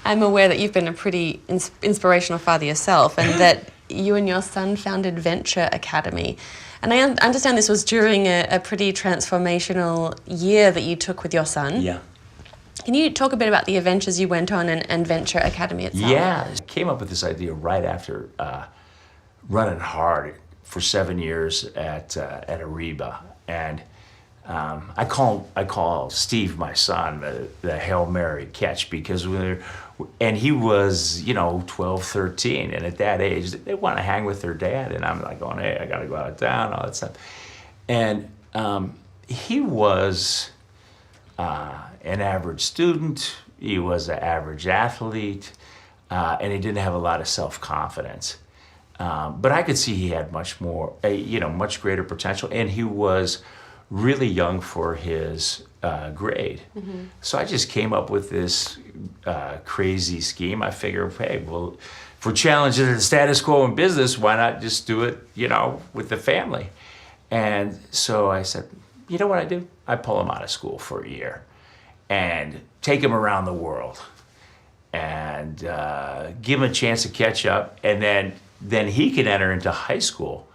I'm aware that you've been a pretty inspirational father yourself, and that you and your son founded Venture Academy. And I understand this was during a pretty transformational year that you took with your son. Yeah. Can you talk a bit about the adventures you went on and Venture Academy itself? Yeah, I came up with this idea right after running hard for 7 years at Ariba, and I call Steve, my son, the Hail Mary catch, because and he was 12, 13, and at that age they want to hang with their dad, and I'm like going, hey, I got to go out of town, all that stuff, and he was an average student, he was an average athlete, and he didn't have a lot of self-confidence. But I could see he had much greater potential, and he was really young for his grade. Mm-hmm. So I just came up with this crazy scheme. I figured, hey, well, if we're challenging the status quo in business, why not just do it, with the family? And so I said, you know what I do? I pull him out of school for a year and take him around the world and give him a chance to catch up, and then he can enter into high school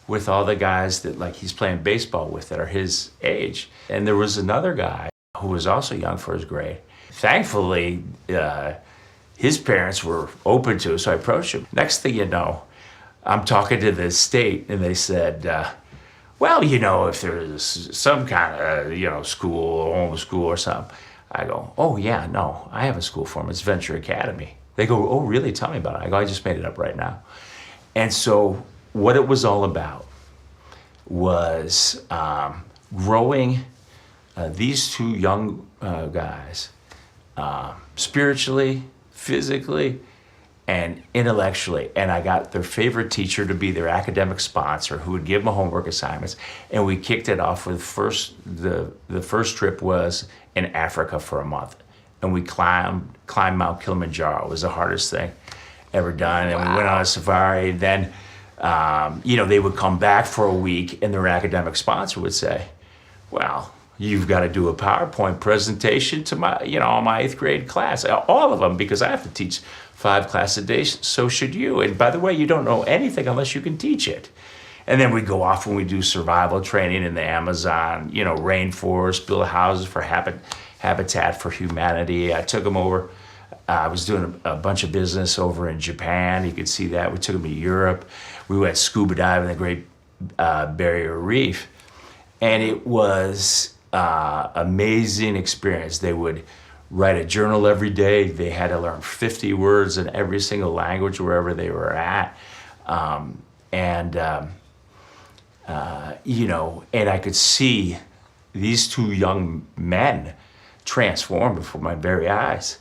with all the guys that he's playing baseball with that are his age. And there was another guy who was also young for his grade. Thankfully, his parents were open to it, so I approached him. Next thing you know, I'm talking to the state, and they said, well, if there's some kind of, school, homeschool or something. I go, oh yeah, no, I have a school for him. It's Venture Academy. They go, oh really? Tell me about it. I go, I just made it up right now. And so what it was all about was growing these two young guys spiritually, physically, and intellectually. And I got their favorite teacher to be their academic sponsor, who would give them homework assignments. And we kicked it off with the first trip was in Africa for a month. And we climbed Mount Kilimanjaro. It was the hardest thing ever done. And we went on a safari. Then, they would come back for a week, and their academic sponsor would say, well, you've got to do a PowerPoint presentation to my 8th grade class, all of them, because I have to teach 5 classes a day, so should you. And by the way, you don't know anything unless you can teach it. And then we go off and we do survival training in the Amazon, rainforest, build houses for Habitat for Humanity. I took them over. I was doing a bunch of business over in Japan. You could see that. We took them to Europe. We went scuba diving in the Great Barrier Reef. And it was amazing experience. They would write a journal every day. They had to learn 50 words in every single language wherever they were at. And I could see these two young men transform before my very eyes.